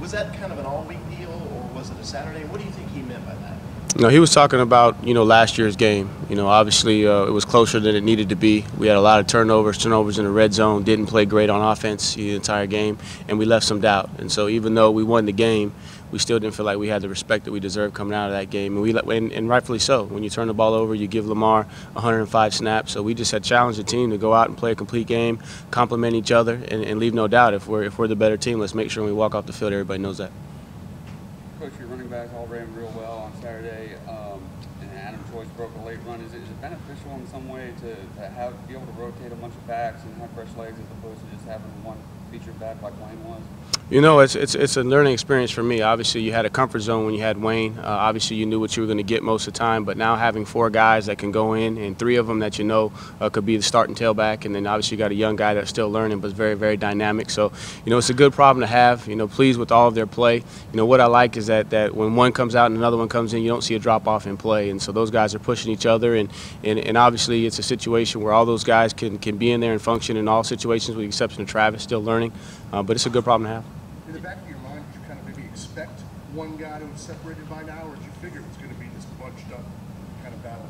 Was that kind of an all-week deal, or was it a Saturday? What do you think he meant by that? No, he was talking about, last year's game. Obviously it was closer than it needed to be. We had a lot of turnovers in the red zone, didn't play great on offense the entire game, and we left some doubt. And so even though we won the game, we still didn't feel like we had the respect that we deserved coming out of that game. And rightfully so. When you turn the ball over, you give Lamar 105 snaps. So we just had challenged the team to go out and play a complete game, complement each other, and leave no doubt if we're the better team, let's make sure when we walk off the field, everybody knows that. Coach, your running backs all ran real well on Saturday, and Adam Choice broke a late run. Is it beneficial in some way to be able to rotate a bunch of backs and have fresh legs as opposed to just having one featured back like Wayne was? It's a learning experience for me. Obviously, you had a comfort zone when you had Wayne. Obviously, you knew what you were going to get most of the time. But now having 4 guys that can go in, and 3 of them that could be the starting tailback, and then obviously you got a young guy that's still learning but is very, very dynamic. So, it's a good problem to have. Pleased with all of their play. What I like is that when one comes out and another one comes in, you don't see a drop off in play. And so those guys are pushing each other, and obviously it's a situation where all those guys can be in there and function in all situations, with the exception of Travis, still learning. But it's a good problem to have. In the back of your mind, did you kind of maybe expect one guy to have separated by now, or did you figure it was going to be this bunched up kind of battle?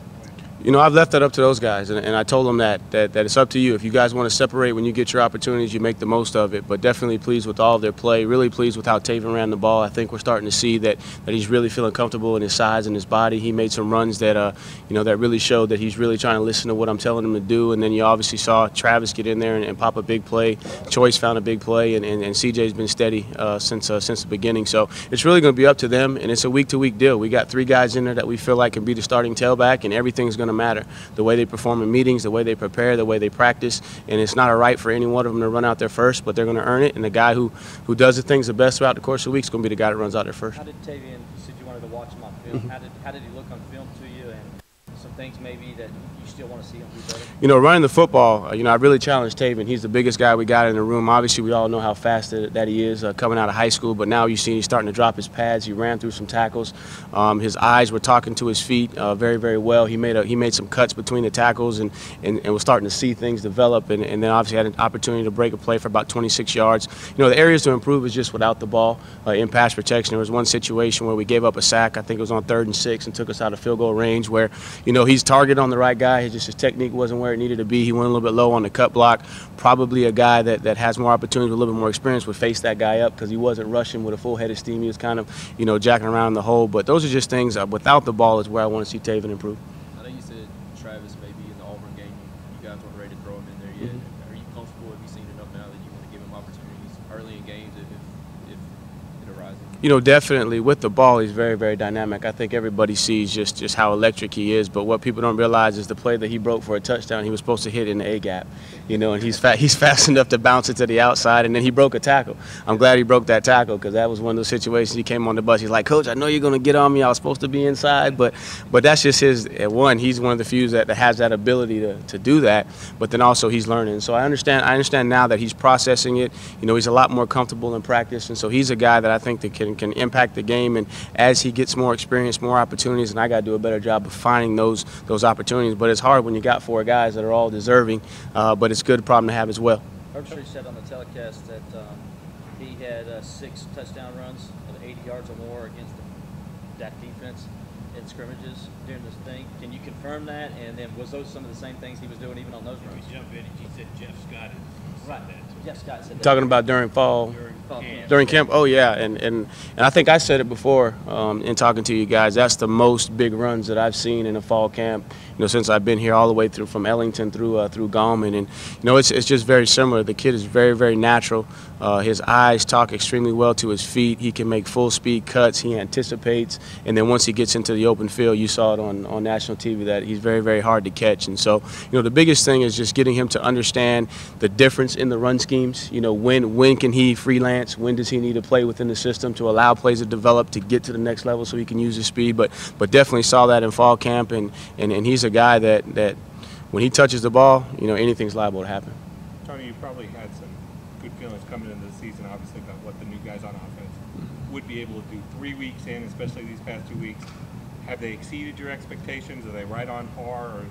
I've left that up to those guys, and I told them that it's up to you. If you guys want to separate when you get your opportunities, you make the most of it. But definitely pleased with all of their play. Really pleased with how Taven ran the ball. I think we're starting to see that he's really feeling comfortable in his size and his body. He made some runs that that really showed that he's really trying to listen to what I'm telling him to do. And then you obviously saw Travis get in there and pop a big play. Choice found a big play, and CJ's been steady since the beginning. So it's really going to be up to them, and it's a week-to-week deal. We got 3 guys in there that we feel like can be the starting tailback, and everything's going to matter. The way they perform in meetings, the way they prepare, the way they practice, and it's not a right for any one of them to run out there first, but they're going to earn it. And the guy who does the things the best throughout the course of the week is going to be the guy that runs out there first. How did Tavian, you said you wanted to watch him on film, how did he look on film to you, and some things maybe that you still want to see him do better? Running the football, I really challenged Taven. He's the biggest guy we got in the room. Obviously, we all know how fast that he is coming out of high school, but now you see he's starting to drop his pads. He ran through some tackles. His eyes were talking to his feet very, very well. He made some cuts between the tackles and was starting to see things develop, and then obviously had an opportunity to break a play for about 26 yards. The areas to improve is just without the ball in pass protection. There was one situation where we gave up a sack. I think it was on 3rd and 6 and took us out of field goal range where, he's targeted on the right guy. His technique wasn't where it needed to be. He went a little bit low on the cut block. Probably a guy that has more opportunities, with a little bit more experience, would face that guy up because he wasn't rushing with a full head of steam. He was kind of, jacking around the hole. But those are just things without the ball is where I want to see Taven improve. I know you said Travis maybe in the Auburn game you guys weren't ready to throw him in there yet. Are you comfortable? Have you seen enough now that you want to give him opportunities early in games if it arises? Definitely with the ball, he's very, very dynamic. I think everybody sees just how electric he is, but what people don't realize is the play that he broke for a touchdown, he was supposed to hit in the A-gap, and he's fast enough to bounce it to the outside, and then he broke a tackle. I'm glad he broke that tackle because that was one of those situations. He came on the bus. He's like, "Coach, I know you're going to get on me. I was supposed to be inside," but that's just his one. He's one of the few that has that ability to do that, but then also he's learning. So I understand now that he's processing it. He's a lot more comfortable in practice, and so he's a guy that I think that can impact the game. And as he gets more experience, more opportunities, and I got to do a better job of finding those opportunities. But it's hard when you got 4 guys that are all deserving. But it's a good problem to have as well. Herbstreit said on the telecast that he had 6 touchdown runs of 80 yards or more against that defense in scrimmages during this thing. Can you confirm that? And then was those some of the same things he was doing even on those runs? He jumped in and he said Jeff Scott Right. Jeff Scott said that. Talking about during fall. During camp, oh yeah, and I think I said it before in talking to you guys. That's the most big runs that I've seen in a fall camp, since I've been here, all the way through from Ellington through Gallman, and it's just very similar. The kid is very, very natural. His eyes talk extremely well to his feet. He can make full speed cuts. He anticipates, and then once he gets into the open field, you saw it on national TV that he's very, very hard to catch. And so, the biggest thing is just getting him to understand the difference in the run schemes. When can he freelance? When does he need to play within the system to allow plays to develop to get to the next level so he can use his speed? But definitely saw that in fall camp, and he's a guy that when he touches the ball, anything's liable to happen. Tony, you probably had some good feelings coming into the season, obviously, about what the new guys on offense would be able to do 3 weeks in, especially these past 2 weeks. Have they exceeded your expectations? Are they right on par? Or,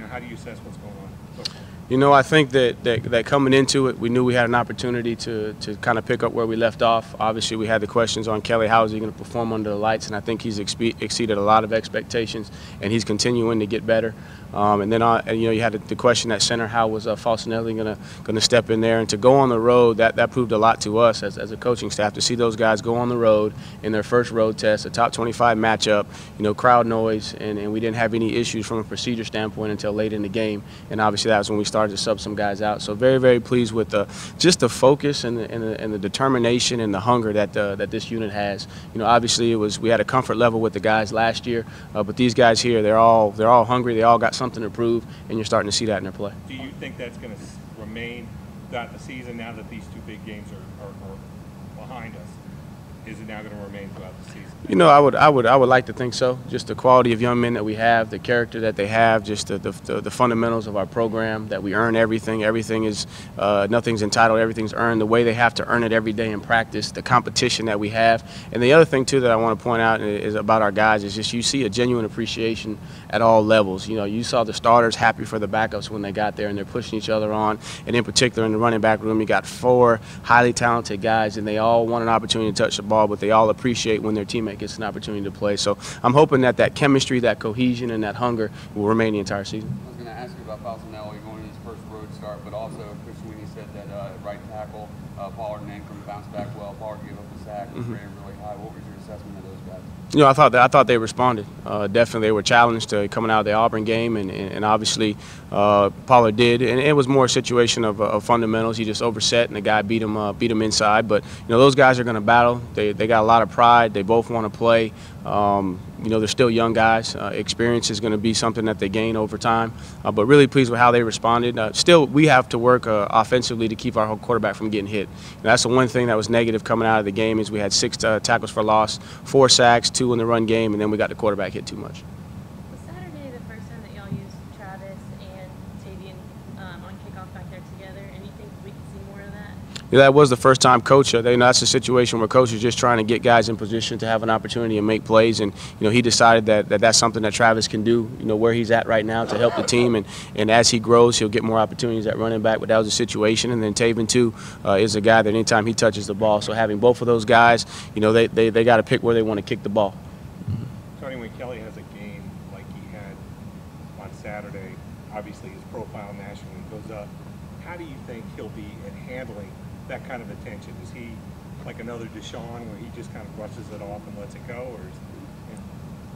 how do you assess what's going on so far? You know, I think that coming into it, we knew we had an opportunity to kind of pick up where we left off. Obviously, we had the questions on Kelly, how is he going to perform under the lights, and I think he's exceeded a lot of expectations, and he's continuing to get better. And then, you know, you had the question at center, how was Falcinelli going to step in there? And to go on the road, that proved a lot to us as a coaching staff, to see those guys go on the road in their first road test, a top 25 matchup, you know, crowd noise, and we didn't have any issues from a procedure standpoint until late in the game. And obviously, that was when we started to sub some guys out. So very, very pleased with just the focus and the determination and the hunger that this unit has. You know, obviously we had a comfort level with the guys last year, but these guys here, they're all hungry. They all got something to prove, and you're starting to see that in their play. Do you think that's going to remain throughout the season now that these two big games are behind us? Is it now going to remain throughout the season? You know, I would like to think so. Just the quality of young men that we have, the character that they have, just the fundamentals of our program, that we earn everything. Everything is nothing's entitled. Everything's earned. The way they have to earn it every day in practice, the competition that we have, and the other thing too that I want to point out is about our guys is just you see a genuine appreciation at all levels. You know, you saw the starters happy for the backups when they got there, and they're pushing each other on. And in particular, in the running back room, you got 4 highly talented guys, and they all want an opportunity to touch the ball, but they all appreciate when their teammate gets an opportunity to play. So I'm hoping that chemistry, that cohesion, and that hunger will remain the entire season. I was going to ask you about Falcinelli going to his first road start, but also Chris Sweeney said that at right tackle, Pollard and Ankrum bounced back well. Pollard gave up a sack, was rated really high. What was your assessment of those guys? You know, I thought they responded. Definitely, they were challenged coming out of the Auburn game, and obviously Pollard did. And it was more a situation of fundamentals. He just overset, and the guy beat him inside. But you know, those guys are going to battle. They got a lot of pride. They both want to play. You know, they're still young guys. Experience is going to be something that they gain over time. But really pleased with how they responded. Still, we have to work offensively to keep our whole quarterback from getting hit. And that's the one thing that was negative coming out of the game is we had 6 tackles for loss, 4 sacks, 2 in the run game, and then we got the quarterback hit too much. Was Saturday the first time that y'all used Travis and Tavian on kickoff back there together, and you think we could see more of that? Yeah, that was the first time coach. That's a situation where coach is just trying to get guys in position to have an opportunity and make plays. And you know, he decided that's something that Travis can do. You know, where he's at right now to help the team. And as he grows, he'll get more opportunities at running back. But that was a situation. And then Taven too is a guy that anytime he touches the ball. So having both of those guys, you know, they got to pick where they want to kick the ball. Tony, when Kelly has a game like he had on Saturday, obviously his profile nationally goes up. How do you think he'll be at handling that kind of attention? Is he like another Deshaun where he just kind of brushes it off and lets it go, or is, you know?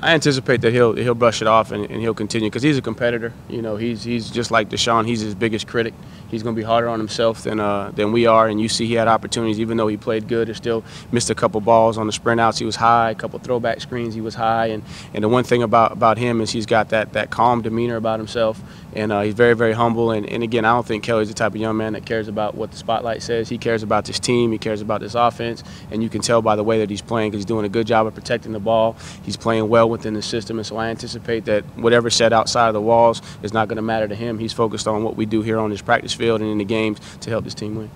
I anticipate that he'll brush it off and he'll continue because he's a competitor. You know, he's just like Deshaun. He's his biggest critic. He's going to be harder on himself than we are. And you see, he had opportunities, even though he played good. He still missed a couple balls on the sprint outs. He was high. A couple throwback screens. He was high. And the one thing about him is he's got that calm demeanor about himself. And he's very, very humble. And again, I don't think Kelly's the type of young man that cares about what the spotlight says. He cares about this team. He cares about this offense. And you can tell by the way that he's playing because he's doing a good job of protecting the ball. He's playing well within the system. And so I anticipate that whatever's said outside of the walls is not going to matter to him. He's focused on what we do here on this practice field and in the games to help this team win.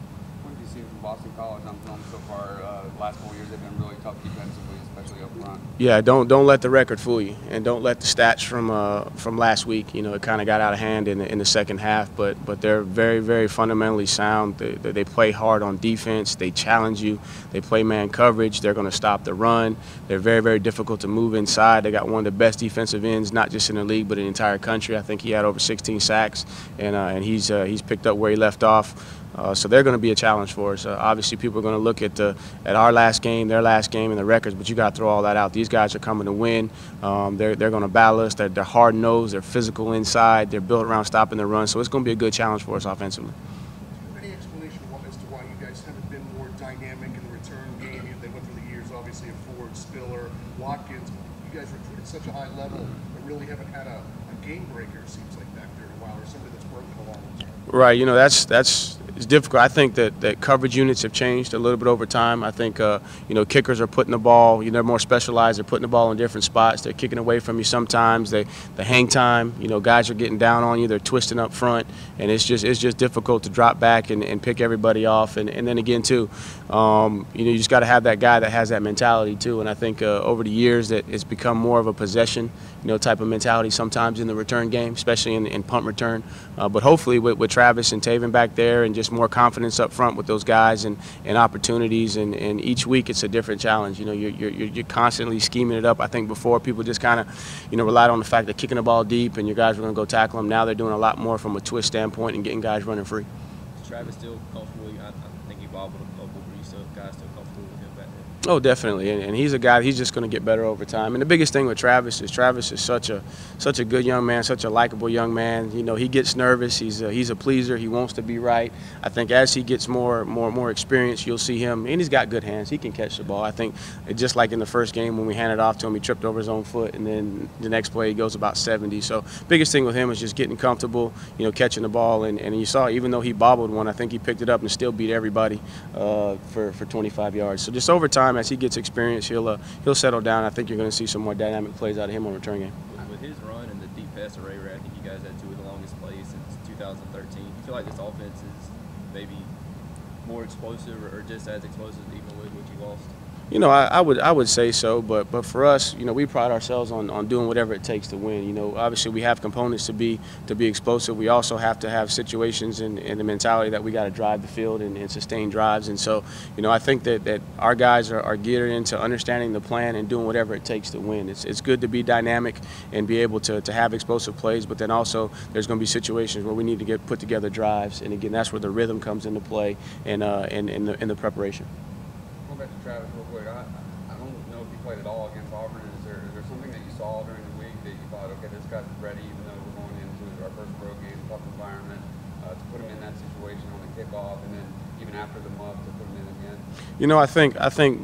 What have you seen from Boston College on film so far? Last 4 years they've been really tough defensively, especially up front. Yeah, don't let the record fool you, and don't let the stats from last week. You know, it kind of got out of hand in the second half, but they're very, very fundamentally sound. They play hard on defense. They challenge you. They play man coverage. They're going to stop the run. They're very, very difficult to move inside. They got one of the best defensive ends, not just in the league, but in the entire country. I think he had over 16 sacks, and he's picked up where he left off. So they're going to be a challenge for us. Obviously, people are going to look at our last game, their last game, and the records, but you got to throw all that out. These guys are coming to win. They're going to battle us. They're hard-nosed. They're physical inside. They're built around stopping the run. So it's going to be a good challenge for us offensively. Any explanation as to why you guys haven't been more dynamic in the return game? They went through the years, obviously, of Ford, Spiller, Watkins. You guys recruited such a high level, but really haven't had a game breaker, it seems like, back there in a while, or somebody that's broken along the time. Right. You know, that's it's difficult. I think that coverage units have changed a little bit over time. I think kickers are putting the ball, they're more specialized. They're putting the ball in different spots. They're kicking away from you sometimes. The hang time, guys are getting down on you. They're twisting up front, and it's just difficult to drop back and pick everybody off. And then again too, you just got to have that guy that has that mentality too. And I think over the years that it's become more of a possession, type of mentality sometimes in the return game, especially in punt return. But hopefully with Travis and Taven back there and just more confidence up front with those guys and opportunities, and each week it's a different challenge. You're constantly scheming it up. I think before people just kind of relied on the fact that kicking the ball deep and your guys were going to go tackle them. Now they're doing a lot more from a twist standpoint and getting guys running free. Is Travis still comfortable? I think he bobbled a couple, but guys still comfortable with him back there? Oh, definitely, and he's a guy. He's just going to get better over time. And the biggest thing with Travis is such a good young man, such a likable young man. He gets nervous. He's a pleaser. He wants to be right. I think as he gets more experience, you'll see him, and he's got good hands. He can catch the ball. I think just like in the first game when we handed off to him, he tripped over his own foot, and then the next play he goes about 70. So biggest thing with him is just getting comfortable, catching the ball, and you saw even though he bobbled one, I think he picked it up and still beat everybody for 25 yards. So just over time, as he gets experience, he'll settle down. I think you're going to see some more dynamic plays out of him on return game. With his run and the deep pass array, where I think you guys had two of the longest plays since 2013, you feel like this offense is maybe more explosive or just as explosive even with what you lost? I would say so, but for us, we pride ourselves on doing whatever it takes to win. Obviously we have components to be explosive. We also have to have situations and the mentality that we got to drive the field and sustain drives. And so, I think that our guys are geared into understanding the plan and doing whatever it takes to win. It's good to be dynamic and be able to have explosive plays, but then also there's going to be situations where we need to put together drives. And again, that's where the rhythm comes into play and in the preparation. Going back to Travis real quick, I don't know if you played at all against Auburn. Is there something that you saw during the week that you thought, okay, this guy's ready, even though we're going into our first road game, tough environment, to put him in that situation on the kickoff, and then even after the muff to put him in again? I think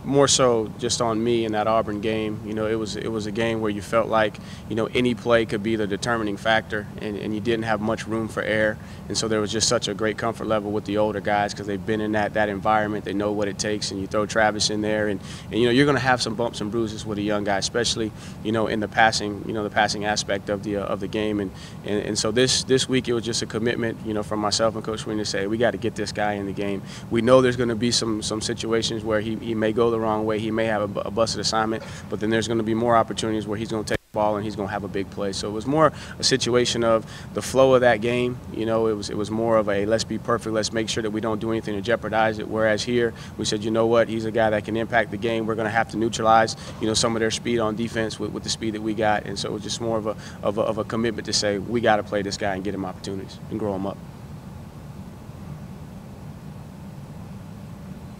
more so just on me in that Auburn game. It was a game where you felt like any play could be the determining factor, and you didn't have much room for error. And so there was just such a great comfort level with the older guys because they've been in that environment. They know what it takes, and you throw Travis in there, and you're going to have some bumps and bruises with a young guy, especially in the passing aspect of the game. And so this week it was just a commitment from myself and Coach Sweeney to say we got to get this guy in the game. We know there's going to be some situations where he may go the wrong way. He may have a busted assignment, but then there's going to be more opportunities where he's going to take the ball and he's going to have a big play. So it was more a situation of the flow of that game. It was more of a let's be perfect, let's make sure that we don't do anything to jeopardize it. Whereas here we said, you know what, he's a guy that can impact the game. We're going to have to neutralize some of their speed on defense with the speed that we got. And so it was just more of a commitment to say we got to play this guy and get him opportunities and grow him up.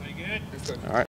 Very good. All right.